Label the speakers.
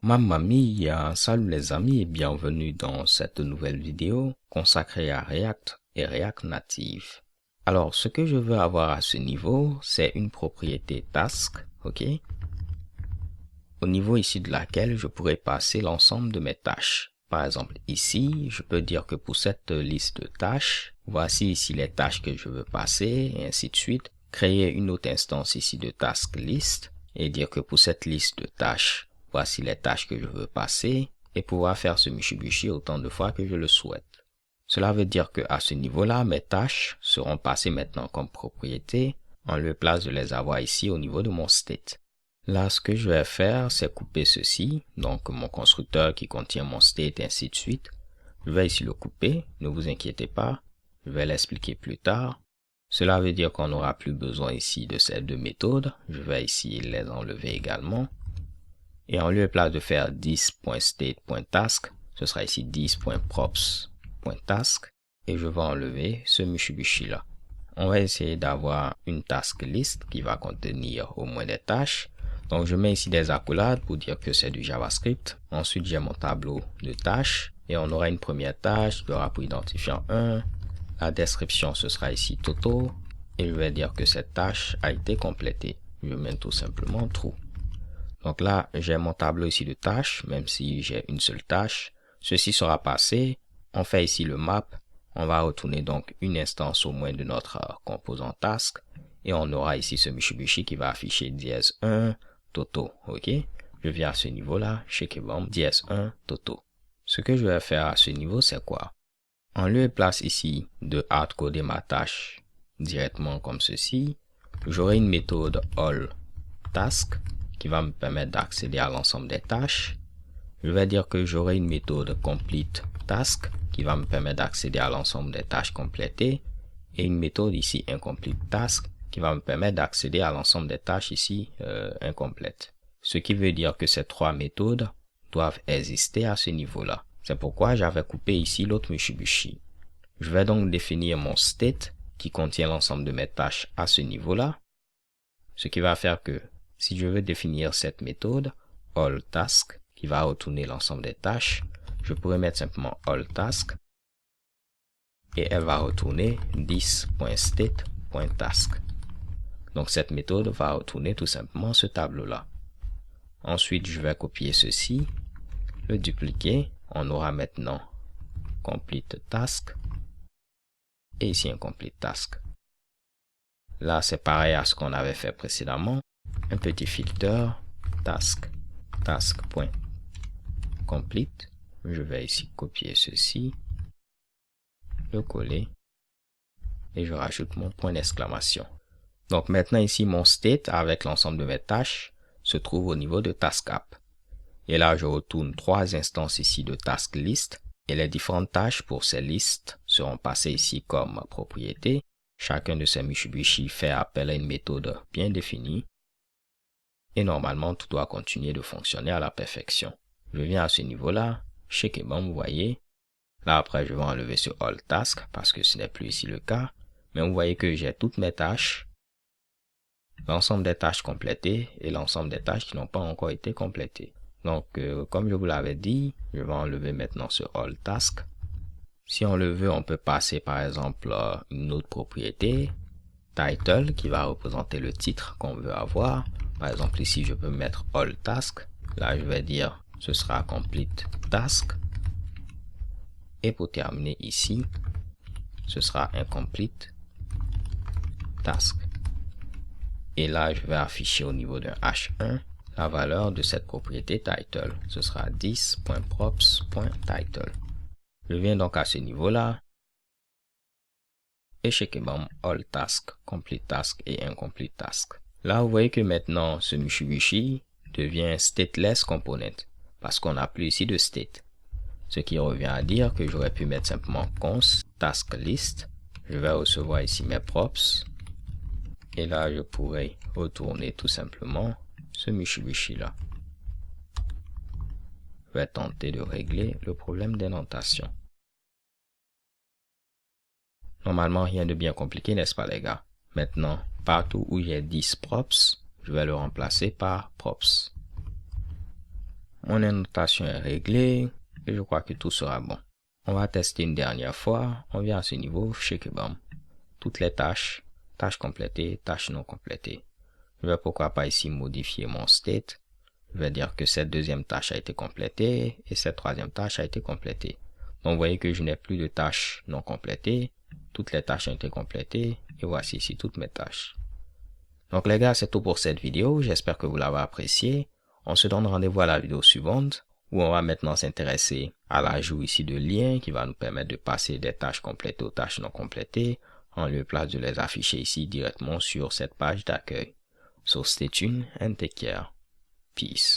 Speaker 1: Mamma mia, salut les amis et bienvenue dans cette nouvelle vidéo consacrée à React et React Native. Alors, ce que je veux avoir à ce niveau, c'est une propriété task, ok? Au niveau ici de laquelle je pourrais passer l'ensemble de mes tâches. Par exemple, ici, je peux dire que pour cette liste de tâches, voici ici les tâches que je veux passer et ainsi de suite. Créer une autre instance ici de task list et dire que pour cette liste de tâches, voici les tâches que je veux passer et pouvoir faire ce Mitsubishi autant de fois que je le souhaite. Cela veut dire que à ce niveau-là, mes tâches seront passées maintenant comme propriété en lieu et place de les avoir ici au niveau de mon state. Là, ce que je vais faire, c'est couper ceci, donc mon constructeur qui contient mon state et ainsi de suite. Je vais ici le couper, ne vous inquiétez pas, je vais l'expliquer plus tard. Cela veut dire qu'on n'aura plus besoin ici de ces deux méthodes. Je vais ici les enlever également. Et en lieu et place de faire 10.state.task, ce sera ici 10.props.task. Et je vais enlever ce Mitsubishi là. On va essayer d'avoir une task list qui va contenir au moins des tâches. Donc je mets ici des accolades pour dire que c'est du JavaScript. Ensuite j'ai mon tableau de tâches. Et on aura une première tâche qui aura pour identifiant 1. La description, ce sera ici Toto. Et je vais dire que cette tâche a été complétée. Je mets tout simplement true. Donc là, j'ai mon tableau ici de tâches, même si j'ai une seule tâche. Ceci sera passé. On fait ici le map. On va retourner donc une instance au moins de notre composant task. Et on aura ici ce Mitsubishi qui va afficher dièse1 Toto. Ok? Je viens à ce niveau-là, Shakebomb, dièse1 Toto. Ce que je vais faire à ce niveau, c'est quoi? En lieu et place ici de hardcoder ma tâche directement comme ceci, j'aurai une méthode allTask qui va me permettre d'accéder à l'ensemble des tâches. Je vais dire que j'aurai une méthode completeTask qui va me permettre d'accéder à l'ensemble des tâches complétées et une méthode ici incompleteTask qui va me permettre d'accéder à l'ensemble des tâches ici incomplètes. Ce qui veut dire que ces trois méthodes doivent exister à ce niveau-là. C'est pourquoi j'avais coupé ici l'autre Mitsubishi. Je vais donc définir mon state qui contient l'ensemble de mes tâches à ce niveau-là. Ce qui va faire que si je veux définir cette méthode allTask qui va retourner l'ensemble des tâches, je pourrais mettre simplement allTask et elle va retourner 10.state.task. Donc cette méthode va retourner tout simplement ce tableau-là. Ensuite, je vais copier ceci, le dupliquer. On aura maintenant complete task et ici un complete task. Là, c'est pareil à ce qu'on avait fait précédemment. Un petit filter task.complete. Je vais ici copier ceci, le coller et je rajoute mon point d'exclamation. Donc maintenant ici, mon state avec l'ensemble de mes tâches se trouve au niveau de task app. Et là, je retourne trois instances ici de task list et les différentes tâches pour ces listes seront passées ici comme propriété. Chacun de ces Mitsubishi fait appel à une méthode bien définie et normalement, tout doit continuer de fonctionner à la perfection. Je viens à ce niveau-là, Shakebomb, vous voyez. Là, après, je vais enlever ce all task parce que ce n'est plus ici le cas. Mais vous voyez que j'ai toutes mes tâches, l'ensemble des tâches complétées et l'ensemble des tâches qui n'ont pas encore été complétées. Donc, comme je vous l'avais dit, je vais enlever maintenant ce allTask. Si on le veut, on peut passer par exemple une autre propriété, title, qui va représenter le titre qu'on veut avoir. Par exemple, ici, je peux mettre allTask. Là, je vais dire, ce sera complete task. Et pour terminer ici, ce sera incomplete task. Et là, je vais afficher au niveau d'un H1 la valeur de cette propriété title. Ce sera 10.props.title. Je viens donc à ce niveau-là. Et Shakebomb, all task, complete task et incomplete task. Là, vous voyez que maintenant, ce Mitsubishi devient stateless component parce qu'on n'a plus ici de state. Ce qui revient à dire que j'aurais pu mettre simplement const task list. Je vais recevoir ici mes props. Et là, je pourrais retourner tout simplement ce Mitsubishi là. Je vais tenter de régler le problème d'indentation. Normalement, rien de bien compliqué, n'est-ce pas les gars? Maintenant, partout où j'ai 10 props, je vais le remplacer par props. Mon annotation est réglée et je crois que tout sera bon. On va tester une dernière fois. On vient à ce niveau, shake-bam. Toutes les tâches, tâches complétées, tâches non complétées. Je vais pourquoi pas ici modifier mon state. Je vais dire que cette deuxième tâche a été complétée et cette troisième tâche a été complétée. Donc, vous voyez que je n'ai plus de tâches non complétées. Toutes les tâches ont été complétées et voici ici toutes mes tâches. Donc, les gars, c'est tout pour cette vidéo. J'espère que vous l'avez apprécié. On se donne rendez-vous à la vidéo suivante où on va maintenant s'intéresser à l'ajout ici de liens qui va nous permettre de passer des tâches complétées aux tâches non complétées en lieu et place de les afficher ici directement sur cette page d'accueil. So stay tuned and take care. Peace.